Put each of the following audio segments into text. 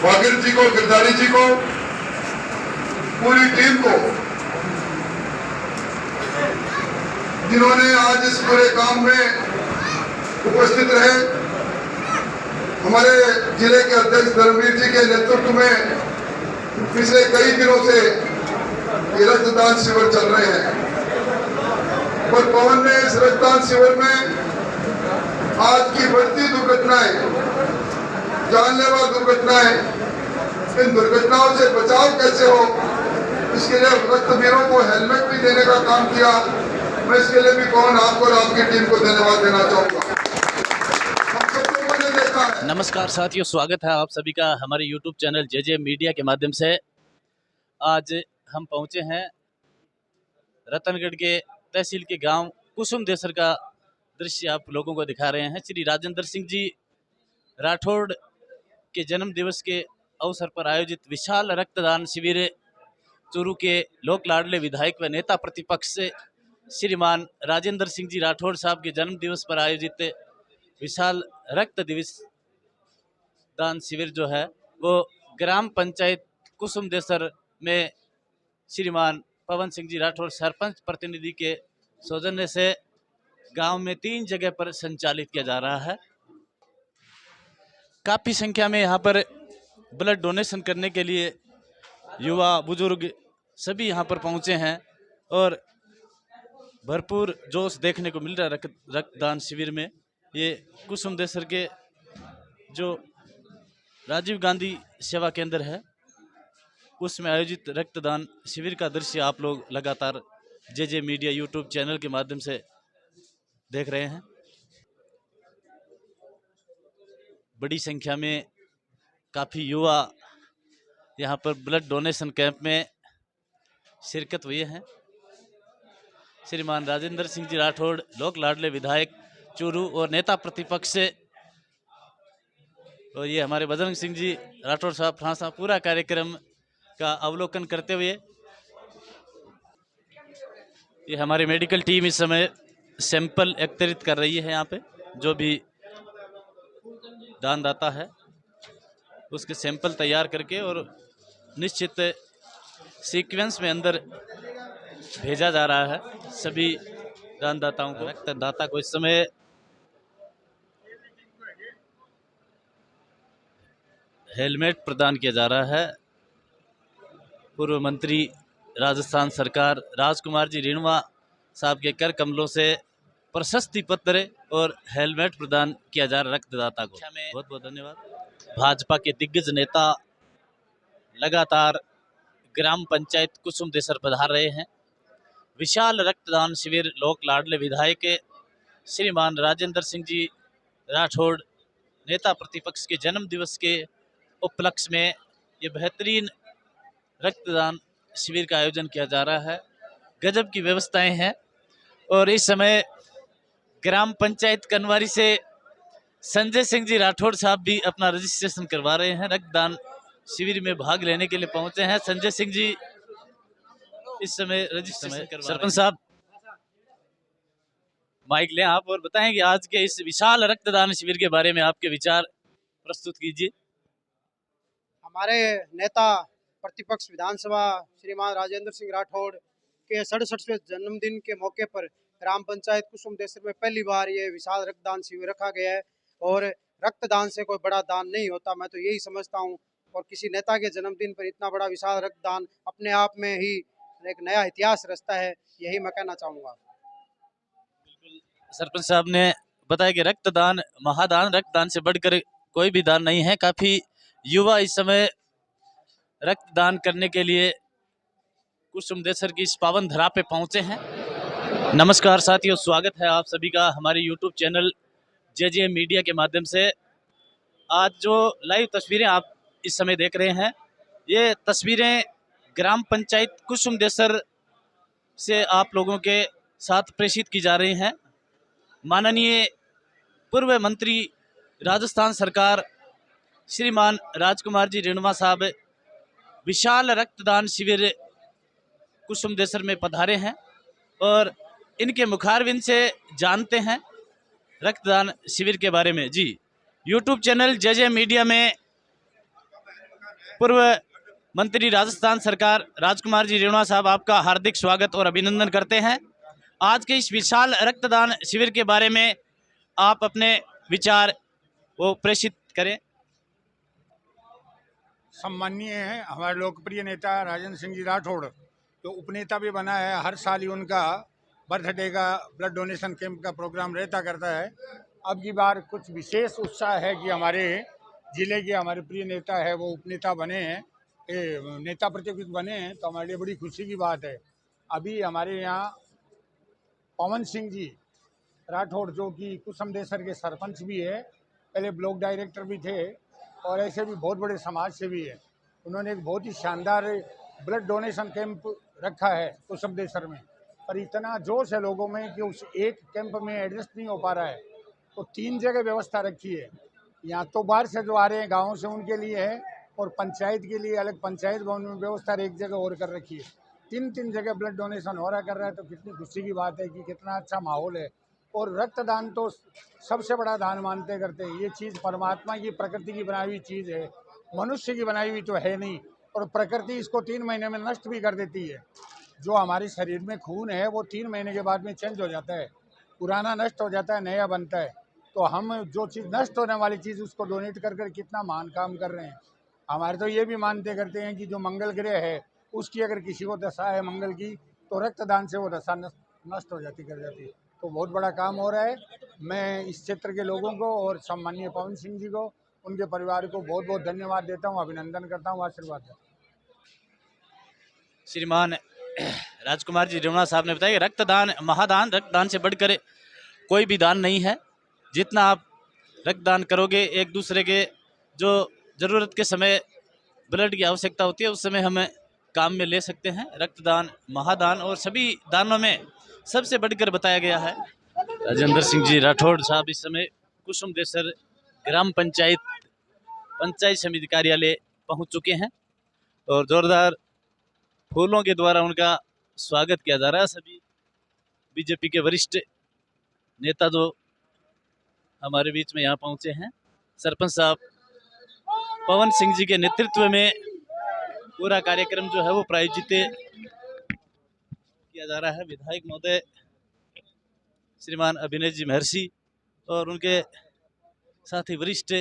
वागिर जी को, गिरधारी जी को, पूरी टीम को, जिन्होंने आज इस पूरे काम में उपस्थित रहे। हमारे जिले के अध्यक्ष धर्मवीर जी के नेतृत्व में पिछले कई दिनों से ये रक्तदान शिविर चल रहे हैं और पवन ने इस रक्तदान शिविर में आज की बढ़ती दुर्घटनाएं, जानलेवा दुर्घटनाएं, इन दुर्घटनाओं से बचाव कैसे हो, इसके लिए रक्तवीरों को हेलमेट भी देने का काम किया। मैं इसके लिए भी पवन आपको और आपकी टीम को धन्यवाद देना चाहूंगा। हम सब लोगों ने देखा है। नमस्कार साथियों, स्वागत है आप सभी का हमारे YouTube चैनल जे मीडिया के माध्यम से। आज हम पहुंचे हैं रतनगढ़ के तहसील के गांव कुसुम देसर का दृश्य आप लोगों को दिखा रहे हैं। श्री राजेंद्र सिंह जी राठौड़ के जन्म दिवस के अवसर पर आयोजित विशाल रक्तदान शिविर चूरू के लोक लाडले विधायक व नेता प्रतिपक्ष श्रीमान राजेंद्र सिंह जी राठौड़ साहब के जन्म दिवस पर आयोजित विशाल रक्त दिवस दान शिविर जो है वो ग्राम पंचायत कुसुम देसर में श्रीमान पवन सिंह जी राठौड़ सरपंच प्रतिनिधि के सौजन्य से गांव में 3 जगह पर संचालित किया जा रहा है। काफ़ी संख्या में यहाँ पर ब्लड डोनेशन करने के लिए युवा बुजुर्ग सभी यहाँ पर पहुँचे हैं और भरपूर जोश देखने को मिल रहा है रक्तदान शिविर में। ये कुसुम देसर के जो राजीव गांधी सेवा केंद्र है उसमें आयोजित रक्तदान शिविर का दृश्य आप लोग लगातार जे मीडिया यूट्यूब चैनल के माध्यम से देख रहे हैं। बड़ी संख्या में काफ़ी युवा यहाँ पर ब्लड डोनेशन कैंप में शिरकत हुए हैं। श्रीमान राजेंद्र सिंह जी राठौड़ लोक लाडले विधायक चूरू और नेता प्रतिपक्ष से, और ये हमारे बजरंग सिंह जी राठौड़ साहब फ्रांसा पूरा कार्यक्रम का अवलोकन करते हुए, ये हमारी मेडिकल टीम इस समय सैंपल एकत्रित कर रही है। यहाँ पे जो भी दानदाता है उसके सैंपल तैयार करके और निश्चित सीक्वेंस में अंदर भेजा जा रहा है सभी दानदाताओं को। रक्तदाता को इस समय हेलमेट प्रदान किया जा रहा है। पूर्व मंत्री राजस्थान सरकार राजकुमार जी रिणवा साहब के कर कमलों से प्रशस्ति पत्र और हेलमेट प्रदान किया जा रहा है रक्तदाता को। बहुत बहुत धन्यवाद। भाजपा के दिग्गज नेता लगातार ग्राम पंचायत कुसुम देसर पधार रहे हैं। विशाल रक्तदान शिविर लोक लाडले विधायक श्रीमान राजेंद्र सिंह जी राठौड़ नेता प्रतिपक्ष के जन्म दिवस के उपलक्ष्य में ये बेहतरीन रक्तदान शिविर का आयोजन किया जा रहा है। गजब की व्यवस्थाएं हैं और इस समय ग्राम पंचायत कनवारी से संजय सिंह जी राठौड़ साहब भी अपना रजिस्ट्रेशन करवा रहे हैं। रक्तदान शिविर में भाग लेने के लिए पहुंचे हैं संजय सिंह जी इस समय रजिस्ट्रेशन करवा। सरपंच साहब माइक लें आप और बताएं कि आज के इस विशाल रक्तदान शिविर के बारे में आपके विचार प्रस्तुत कीजिए। हमारे नेता प्रतिपक्ष विधानसभा श्रीमान राजेंद्र सिंह राठौड़ के 67वें जन्मदिन के मौके पर ग्राम पंचायत कुसुम देसर में पहली बार ये विशाल रक्तदान शिविर रखा गया है और रक्तदान से कोई बड़ा दान नहीं होता, मैं तो यही समझता हूँ। और किसी नेता के जन्मदिन पर इतना बड़ा विशाल रक्तदान अपने आप में ही एक नया इतिहास रचता है, यही मैं कहना चाहूँगा। सरपंच साहब ने बताया कि रक्तदान महादान, रक्तदान से बढ़कर कोई भी दान नहीं है। काफ़ी युवा इस समय रक्तदान करने के लिए कुसुम देसर की इस पावन धरा पे पहुंचे हैं। नमस्कार साथियों, स्वागत है आप सभी का हमारे YouTube चैनल जे मीडिया के माध्यम से। आज जो लाइव तस्वीरें आप इस समय देख रहे हैं, ये तस्वीरें ग्राम पंचायत कुसुम देसर से आप लोगों के साथ प्रेषित की जा रही हैं। माननीय पूर्व मंत्री राजस्थान सरकार श्रीमान राजकुमार जी रिणवा साहब विशाल रक्तदान शिविर कुसुम देसर में पधारे हैं और इनके मुखारविंद से जानते हैं रक्तदान शिविर के बारे में। जी, YouTube चैनल जे मीडिया में पूर्व मंत्री राजस्थान सरकार राजकुमार जी रेणुआ साहब, आपका हार्दिक स्वागत और अभिनंदन करते हैं। आज के इस विशाल रक्तदान शिविर के बारे में आप अपने विचार वो प्रेषित करें। सम्माननीय है हमारे लोकप्रिय नेता राजेंद्र सिंह जी राठौड़, जो उपनेता भी बना है। हर साल ही उनका बर्थडे का ब्लड डोनेशन कैंप का प्रोग्राम रहता करता है। अब की बार कुछ विशेष उत्साह है कि हमारे जिले के हमारे प्रिय नेता है वो उपनेता बने हैं, नेता प्रतिपक्ष बने हैं, तो हमारे लिए बड़ी खुशी की बात है। अभी हमारे यहाँ पवन सिंह जी राठौड़, जो कि कुसुमदेसर के सरपंच भी है, पहले ब्लॉक डायरेक्टर भी थे और ऐसे भी बहुत बड़े समाज सेवी है। उन्होंने एक बहुत ही शानदार ब्लड डोनेशन कैंप रखा है कुसुमदेसर में, और इतना जोश है लोगों में कि उस एक कैंप में एडजस्ट नहीं हो पा रहा है, तो 3 जगह व्यवस्था रखी है। यहाँ तो बाहर से जो आ रहे हैं गाँव से उनके लिए है, और पंचायत के लिए अलग पंचायत भवन में व्यवस्था एक जगह और कर रखी है। 3 जगह ब्लड डोनेशन हो रहा कर रहा है, तो कितनी खुशी की बात है कि कितना अच्छा माहौल है। और रक्तदान तो सबसे बड़ा दान मानते करते हैं। ये चीज़ परमात्मा की, प्रकृति की बनाई हुई चीज़ है, मनुष्य की बनाई हुई तो है नहीं, और प्रकृति इसको 3 महीने में नष्ट भी कर देती है। जो हमारे शरीर में खून है वो 3 महीने के बाद में चेंज हो जाता है, पुराना नष्ट हो जाता है, नया बनता है। तो हम जो चीज़ नष्ट होने वाली चीज़ उसको डोनेट कर कर कितना महान काम कर रहे हैं। हमारे तो ये भी मानते करते हैं कि जो मंगल ग्रह है उसकी अगर किसी को दशा है मंगल की, तो रक्तदान से वो दशा नष्ट हो जाती, कर जाती है। तो बहुत बड़ा काम हो रहा है। मैं इस क्षेत्र के लोगों को और सम्माननीय पवन सिंह जी को, उनके परिवार को बहुत बहुत धन्यवाद देता हूँ, अभिनंदन करता हूँ, आशीर्वाद देता हूँ। श्रीमान राजकुमार जी रेणुआ साहब ने बताया कि रक्तदान महादान, रक्तदान से बढ़कर कोई भी दान नहीं है। जितना आप रक्तदान करोगे, एक दूसरे के जो ज़रूरत के समय ब्लड की आवश्यकता होती है उस समय हमें काम में ले सकते हैं। रक्तदान महादान और सभी दानों में सबसे बढ़कर बताया गया है। राजेंद्र सिंह जी राठौड़ साहब इस समय कुसुमदेसर ग्राम पंचायत समिति कार्यालय पहुंच चुके हैं और जोरदार फूलों के द्वारा उनका स्वागत किया जा रहा है। सभी बीजेपी के वरिष्ठ नेता जो हमारे बीच में यहाँ पहुंचे हैं, सरपंच साहब पवन सिंह जी के नेतृत्व में पूरा कार्यक्रम जो है वो प्रायोजित किया जा रहा है। विधायक महोदय श्रीमान अभिनय जी महर्षि और उनके साथ ही वरिष्ठ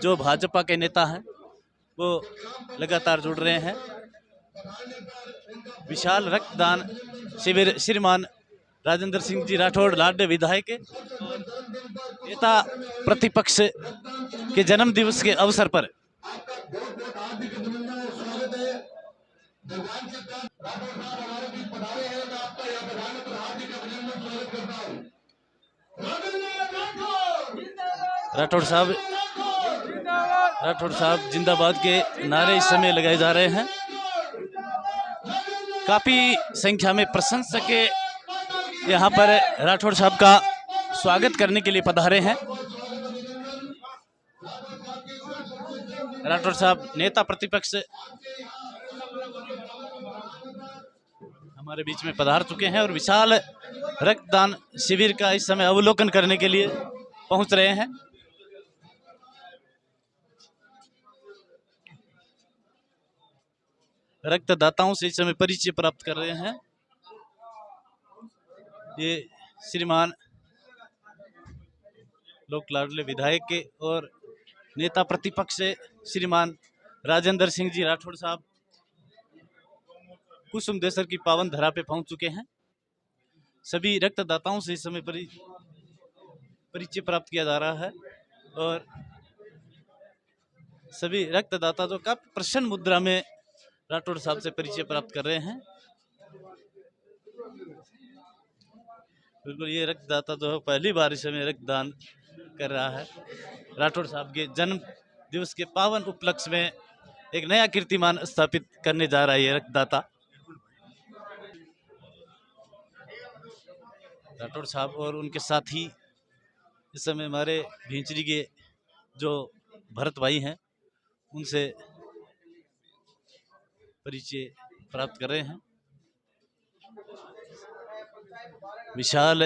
जो भाजपा के नेता हैं वो लगातार जुड़ रहे हैं। विशाल रक्तदान शिविर श्रीमान राजेंद्र सिंह जी राठौड़ लाडले विधायक और नेता प्रतिपक्ष के जन्म दिवस के अवसर पर राठौड़ साहब जिंदाबाद के नारे इस समय लगाए जा रहे हैं। काफी संख्या में प्रशंसक यहाँ पर राठौड़ साहब का स्वागत करने के लिए पधारे हैं। राठौड़ साहब नेता प्रतिपक्ष हमारे बीच में पधार चुके हैं और विशाल रक्तदान शिविर का इस समय अवलोकन करने के लिए पहुंच रहे हैं। रक्तदाताओं से इस समय परिचय प्राप्त कर रहे हैं। ये श्रीमान लोक लाडले विधायक के और नेता प्रतिपक्ष श्रीमान राजेंद्र सिंह जी राठौड़ साहब कुसुमदेसर की पावन धरा पे पहुंच चुके हैं। सभी रक्तदाताओं से इस समय परिचय प्राप्त किया जा रहा है और सभी रक्तदाता जो काफी प्रसन्न मुद्रा में राठौड़ साहब से परिचय प्राप्त कर रहे हैं। बिल्कुल ये रक्तदाता जो है पहली बार इस समय रक्तदान कर रहा है। राठौड़ साहब के जन्म दिवस के पावन उपलक्ष्य में एक नया कीर्तिमान स्थापित करने जा रहा है ये रक्तदाता। राठौड़ साहब और उनके साथी इस समय हमारे भींचरी के जो भरत भाई हैं उनसे परिचय प्राप्त कर रहे हैं। विशाल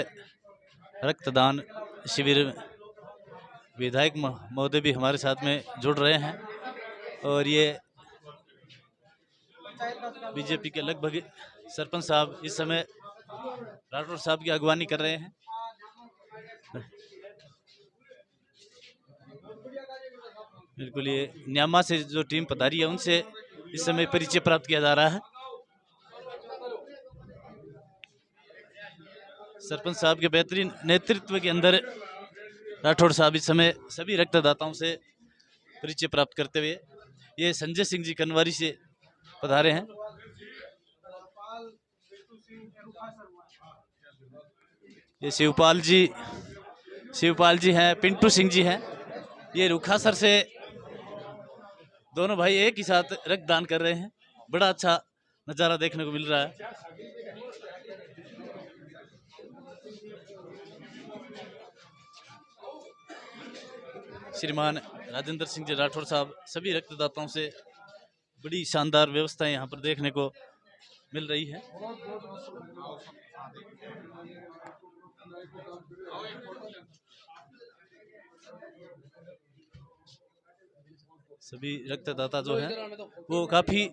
रक्तदान शिविर विधायक महोदय भी हमारे साथ में जुड़ रहे हैं और ये बीजेपी के लगभग सरपंच साहब इस समय राठौड़ साहब की अगवानी कर रहे हैं। बिल्कुल, ये न्यामा से जो टीम पधारी है उनसे इस समय परिचय प्राप्त किया जा रहा है। सरपंच साहब के बेहतरीन नेतृत्व के अंदर राठौड़ साहब इस समय सभी रक्तदाताओं से परिचय प्राप्त करते हुए ये संजय सिंह जी कनवारी से पधारे हैं। ये शिवपाल जी हैं, पिंटू सिंह जी हैं। ये रुखासर से दोनों भाई एक ही साथ रक्तदान कर रहे हैं। बड़ा अच्छा नज़ारा देखने को मिल रहा है। श्रीमान राजेंद्र सिंह जी राठौड़ साहब सभी रक्तदाताओं से बड़ी शानदार व्यवस्थाएं यहाँ पर देखने को मिल रही है। सभी रक्तदाता जो हैं वो काफी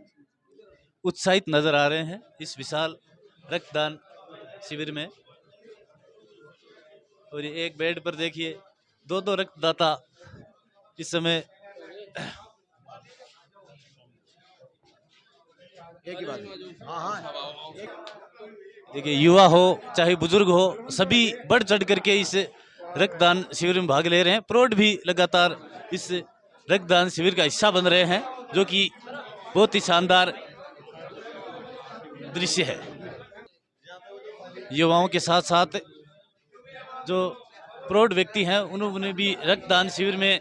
उत्साहित नजर आ रहे हैं इस विशाल रक्तदान शिविर में। और ये एक बेड पर देखिए दो रक्तदाता इस समय एक ही बात। देखिए, युवा हो चाहे बुजुर्ग हो, सभी बढ़ चढ़ करके इस रक्तदान शिविर में भाग ले रहे हैं। प्रौढ़ भी लगातार इस रक्तदान शिविर का हिस्सा बन रहे हैं, जो कि बहुत ही शानदार दृश्य है। युवाओं के साथ साथ जो प्रौढ़ व्यक्ति हैं उन्होंने भी रक्तदान शिविर में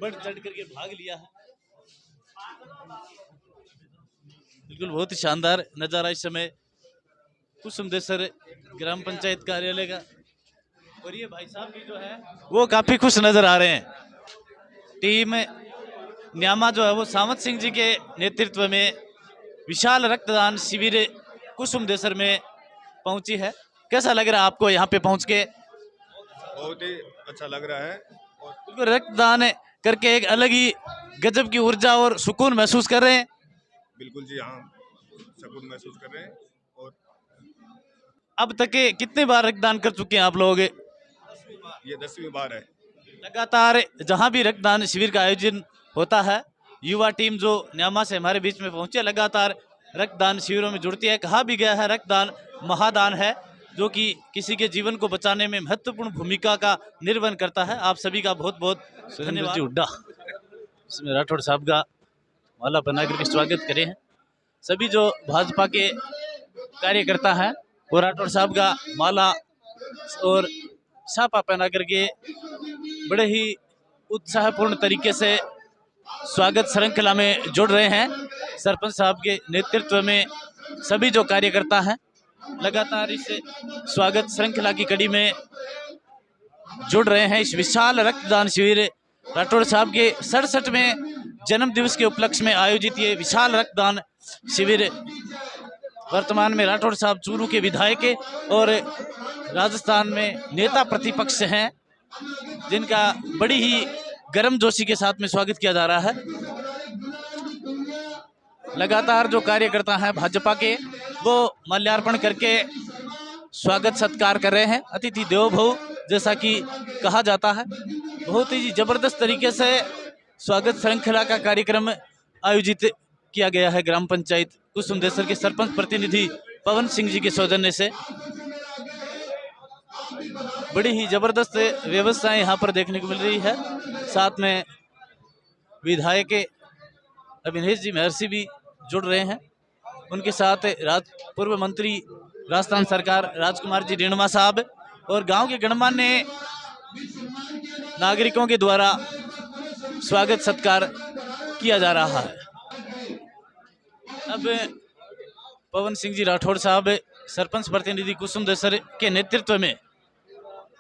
बढ़ चढ़ करके भाग लिया है। बिल्कुल बहुत ही शानदार नज़ारा इस समय कुसुमदेसर ग्राम पंचायत कार्यालय का। और ये भाई साहब भी जो है वो काफी खुश नजर आ रहे हैं। टीम न्यामा जो है वो सावंत सिंह जी के नेतृत्व में विशाल रक्तदान शिविर कुसुमदेसर में पहुंची है। कैसा लग रहा है आपको यहाँ पे पहुंच के? बहुत ही अच्छा लग रहा है। बिल्कुल, रक्तदान करके एक अलग ही गजब की ऊर्जा और सुकून महसूस कर रहे हैं। बिल्कुल जी, हाँ, सुकून महसूस कर रहे हैं। और अब तक के कितने बार रक्तदान कर चुके हैं आप लोग? ये 10वीं बार है। लगातार जहां भी रक्तदान शिविर का आयोजन होता है, युवा टीम जो न्यामा से हमारे बीच में पहुंचे लगातार रक्तदान शिविरों में जुड़ती है। कहा भी गया है रक्तदान महादान है, जो कि किसी के जीवन को बचाने में महत्वपूर्ण भूमिका का निर्वहन करता है। आप सभी का बहुत बहुत धन्यवाद। हुड्डा इसमें राठौड़ साहब का माला बना करके स्वागत करे हैं। सभी जो भाजपा के कार्यकर्ता हैं वो राठौड़ साहब का माला और छापा पहना करके बड़े ही उत्साहपूर्ण तरीके से स्वागत श्रृंखला में जुड़ रहे हैं। सरपंच साहब के नेतृत्व में सभी जो कार्यकर्ता हैं लगातार इस स्वागत श्रृंखला की कड़ी में जुड़ रहे हैं। इस विशाल रक्तदान शिविर राठौड़ साहब के 67वें जन्म दिवस के उपलक्ष्य में आयोजित ये विशाल रक्तदान शिविर वर्तमान में राठौड़ साहब चूरू के विधायक और राजस्थान में नेता प्रतिपक्ष हैं, जिनका बड़ी ही गर्मजोशी के साथ में स्वागत किया जा रहा है। लगातार जो कार्यकर्ता हैं भाजपा के वो माल्यार्पण करके स्वागत सत्कार कर रहे हैं। अतिथि देवो भव जैसा कि कहा जाता है। बहुत ही जबरदस्त तरीके से स्वागत श्रृंखला का कार्यक्रम आयोजित किया गया है ग्राम पंचायत कुसुमदेसर के सरपंच प्रतिनिधि पवन सिंह जी के सौजन्य से। बड़ी ही जबरदस्त व्यवस्थाएं यहाँ पर देखने को मिल रही है। साथ में विधायक अविनेश जी महर्षि भी जुड़ रहे हैं। उनके साथ पूर्व मंत्री राजस्थान सरकार राजकुमार जी रेणुमा साहब और गांव के गणमान्य नागरिकों के द्वारा स्वागत सत्कार किया जा रहा है। अब पवन सिंह जी राठौड़ साहब सरपंच प्रतिनिधि कुसुमदेसर के नेतृत्व में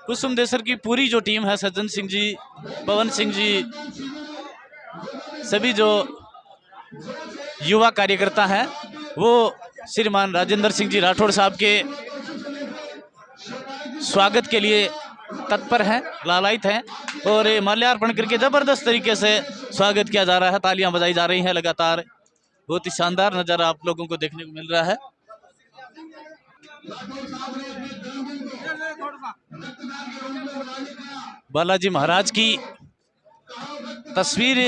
कुसुमदेसर की पूरी जो टीम है, सज्जन सिंह जी, पवन सिंह जी, सभी जो युवा कार्यकर्ता हैं वो श्रीमान राजेंद्र सिंह जी राठौड़ साहब के स्वागत के लिए तत्पर हैं, लालायित हैं और माल्यार्पण करके जबरदस्त तरीके से स्वागत किया जा रहा है। तालियां बजाई जा रही हैं लगातार। बहुत ही शानदार नज़ारा आप लोगों को देखने को मिल रहा है। बालाजी महाराज की तस्वीर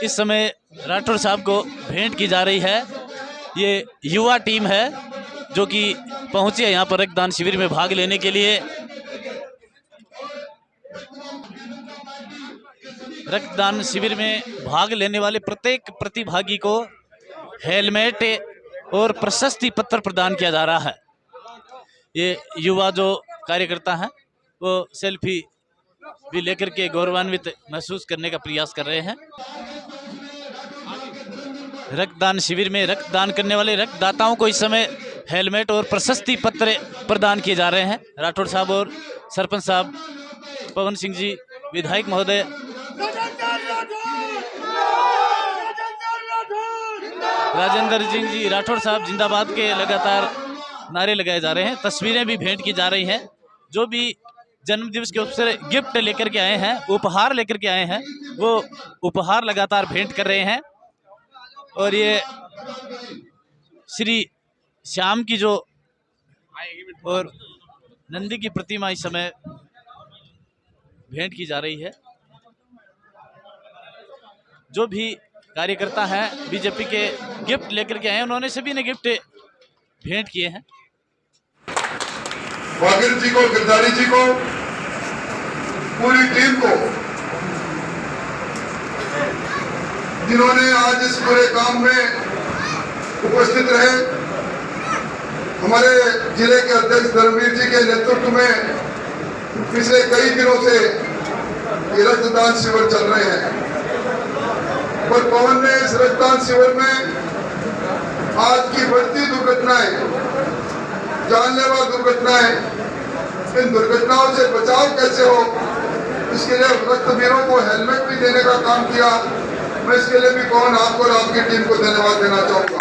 इस समय राठौड़ साहब को भेंट की जा रही है। ये युवा टीम है जो कि पहुंची है यहाँ पर रक्तदान शिविर में भाग लेने के लिए। रक्तदान शिविर में भाग लेने वाले प्रत्येक प्रतिभागी को हेलमेट और प्रशस्ति पत्र प्रदान किया जा रहा है। ये युवा जो कार्यकर्ता हैं वो सेल्फी भी लेकर के गौरवान्वित महसूस करने का प्रयास कर रहे हैं। रक्तदान शिविर में रक्तदान करने वाले रक्तदाताओं को इस समय हेलमेट और प्रशस्ति पत्र प्रदान किए जा रहे हैं। राठौड़ साहब और सरपंच साहब, पवन सिंह जी, विधायक महोदय, राजेंद्र सिंह जी राठौड़ साहब जिंदाबाद के लगातार नारे लगाए जा रहे हैं। तस्वीरें भी भेंट की जा रही हैं। जो भी जन्मदिवस के अवसर गिफ्ट लेकर के आए हैं, उपहार लेकर के आए हैं, वो उपहार लगातार भेंट कर रहे हैं। और ये श्री श्याम की जो और नंदी की प्रतिमा इस समय भेंट की जा रही है। जो भी कार्यकर्ता हैं बीजेपी के गिफ्ट लेकर के आए हैं, उन्होंने सभी ने गिफ्ट भेंट किए हैं। वागिल जी को, गिरधारी जी को, पूरी टीम को, जिन्होंने आज इस पूरे काम में उपस्थित रहे। हमारे जिले के अध्यक्ष धर्मवीर जी के नेतृत्व में पिछले कई दिनों से ये रक्तदान शिविर चल रहे हैं। पर पवन ने इस रक्तदान शिविर में आज की बढ़ती दुर्घटनाएं, जानलेवा दुर्घटनाएं, इन दुर्घटनाओं से बचाव कैसे हो, इसके लिए रक्तवीरों को हेलमेट भी देने का काम किया। मैं इसके लिए भी पवन आपको और आपकी टीम को धन्यवाद देना चाहूंगा।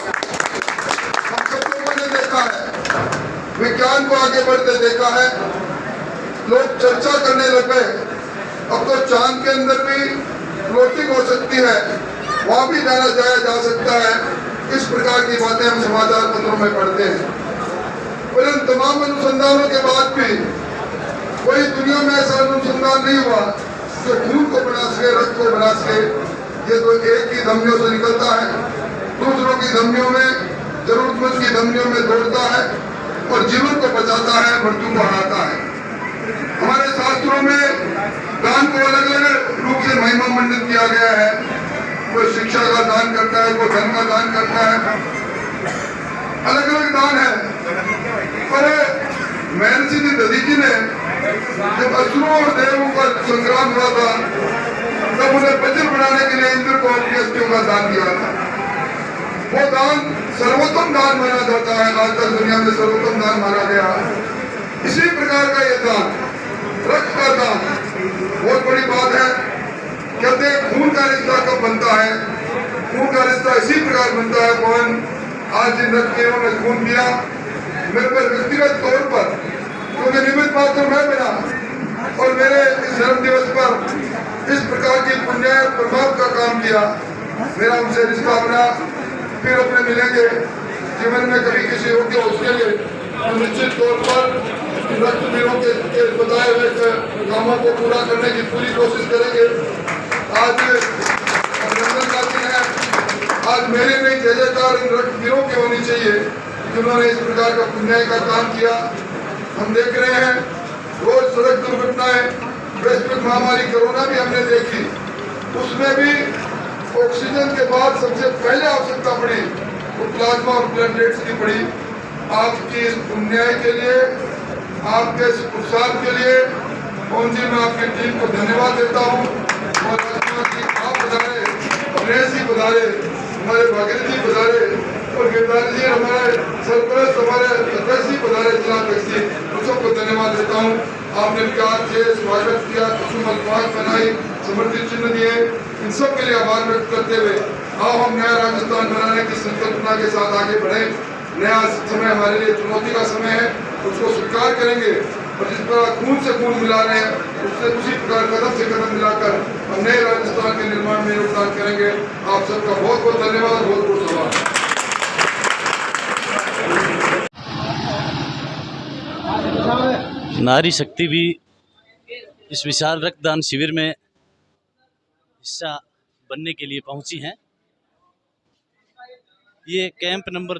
हम सब लोगों ने देखा है, विज्ञान को आगे बढ़ते देखा है, लोग चर्चा करने लगे अब तो चांद के अंदर भी फ्लोटिंग हो सकती है, वहां भी जाया जा सकता है। इस प्रकार की बातें हम समाचार पत्रों में पढ़ते हैं। और इन तमाम अनुसंधानों के बाद भी कोई दुनिया में ऐसा अनुसंधान नहीं हुआ जो खून को बना सके, रक्त को बना सके। ये तो एक की धमनियों से निकलता है, दूसरों की धमनियों में, जरूरतमंद की धमनियों में दौड़ता है और जीवन को बचाता है, मृत्यु को हराता है। हमारे शास्त्रों में दान को अलग अलग रूप से महिमा मंडित किया गया है। कोई शिक्षा का दान करता है, कोई धन का दान करता है, अलग अलग दान है। पर महर्षि दधीची ने जब असुरों और देवों का संग्राम हुआ था, तब उन्हें वज्र बनाने के लिए इंद्र को अपनी अस्थियों का दान दिया था। वो दान सर्वोत्तम दान माना जाता है, आज तक दुनिया में सर्वोत्तम दान माना गया। इसी प्रकार का ये दान, रक्त का दान, बहुत बड़ी बात है। कहते हैं खून का रिश्ता कब बनता है? खून का रिश्ता इसी प्रकार बनता है। पवन, आज जिन रक्तवीरों ने खून दिया, मेरे पर व्यक्तिगत तौर पर, क्योंकि निमित्त मात्र मैं बना और मेरे इस जन्म दिवस पर इस प्रकार की पुण्य प्रभाव का काम किया, मेरा उनसे रिश्ता बना। फिर अपने मिलेंगे जीवन में कभी किसी योग्य उसके लिए, तो निश्चित तौर पर रक्तवीरों के बताए हुए कामों को पूरा करने की पूरी कोशिश करेंगे। आज अभिनंदन का दिन है। आज मेरे नहीं जय जयकार इन रक्तवीरों की होनी चाहिए जिन्होंने इस प्रकार का पुण्य का काम किया। हम देख रहे हैं रोज सड़क दुर्घटनाएं, वैश्विक महामारी कोरोना भी हमने देखी, उसमें भी ऑक्सीजन के बाद सबसे पहले आवश्यकता पड़ी वो प्लाज्मा और प्लेटलेट्स की पड़ी। आपकी इस पुण्य के लिए, आपके इस पुरुषार्थ के लिए पवन जी, मैं आपकी टीम को धन्यवाद देता हूँ। और आप बधारे, गणेश जी बधारे, हमारे भागीरथ जी बधारे और गिरधारी जी, हमारे सरपरस्त, हमारे अध्यक्ष जी बधारे, जिला अध्यक्ष जी, उन सबको धन्यवाद देता हूँ। आपने प्यार से स्वागत किया, कुसुम अल्पाग बनाई, समृद्धि चिन्ह दिए, इन सब के लिए आभार व्यक्त करते हुए आओ हम नया राजस्थान बनाने की संकल्पना के साथ आगे बढ़े। नया समय हमारे लिए चुनौती का समय है, उसको स्वीकार करेंगे और जिस तरह खून से खून मिला रहे हैं उससे उसी प्रकार कदम से कदम मिलाकर हम नए राजस्थान के निर्माण में योगदान करेंगे। आप सबका बहुत बहुत धन्यवाद, बहुत बहुत आभार। नारी शक्ति भी इस विशाल रक्तदान शिविर में हिस्सा बनने के लिए पहुंची हैं। ये कैंप नंबर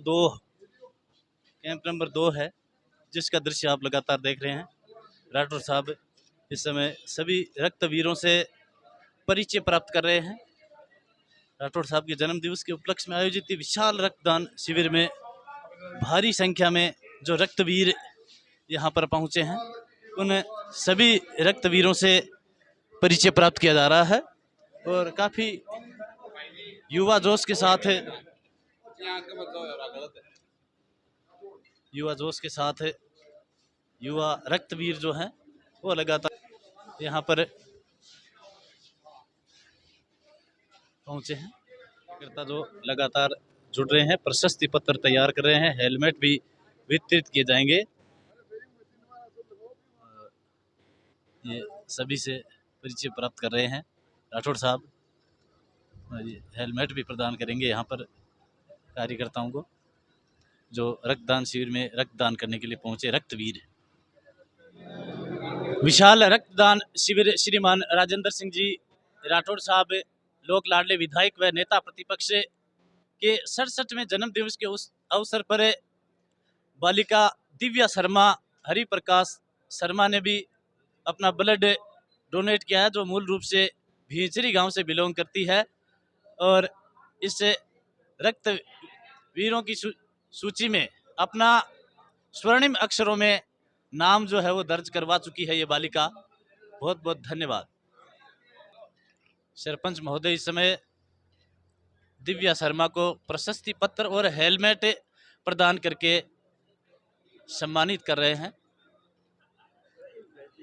2 है जिसका दृश्य आप लगातार देख रहे हैं। राठौर साहब इस समय सभी रक्तवीरों से परिचय प्राप्त कर रहे हैं। राठौर साहब के जन्म दिवस के उपलक्ष्य में आयोजित विशाल रक्तदान शिविर में भारी संख्या में जो रक्तवीर यहाँ पर पहुँचे हैं उन सभी रक्तवीरों से परिचय प्राप्त किया जा रहा है और काफ़ी युवा जोश के साथ युवा रक्तवीर जो हैं वो लगातार यहाँ पर पहुँचे हैं। कार्यकर्ता जो लगातार जुड़ रहे हैं, प्रशस्ति पत्र तैयार कर रहे हैं, हेलमेट भी वितरित किए जाएंगे। ये सभी से परिचय प्राप्त कर रहे हैं। राठौर साहब हेलमेट भी प्रदान करेंगे यहाँ पर कार्यकर्ताओं को जो रक्तदान शिविर में रक्तदान करने के लिए पहुंचे रक्तवीर। विशाल रक्तदान शिविर श्रीमान राजेंद्र सिंह जी राठौर साहब लोक लाडले विधायक व नेता प्रतिपक्ष के 67वें जन्म दिवस के उस अवसर पर बालिका दिव्या शर्मा हरिप्रकाश शर्मा ने भी अपना ब्लड डोनेट किया है, जो मूल रूप से भींचरी गांव से बिलोंग करती है और इस रक्त वीरों की सूची में अपना स्वर्णिम अक्षरों में नाम जो है वो दर्ज करवा चुकी है ये बालिका। बहुत बहुत धन्यवाद। सरपंच महोदय इस समय दिव्या शर्मा को प्रशस्ति पत्र और हेलमेट प्रदान करके सम्मानित कर रहे हैं।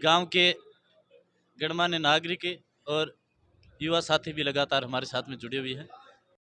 गांव के गणमान्य नागरिक और युवा साथी भी लगातार हमारे साथ में जुड़े हुए हैं।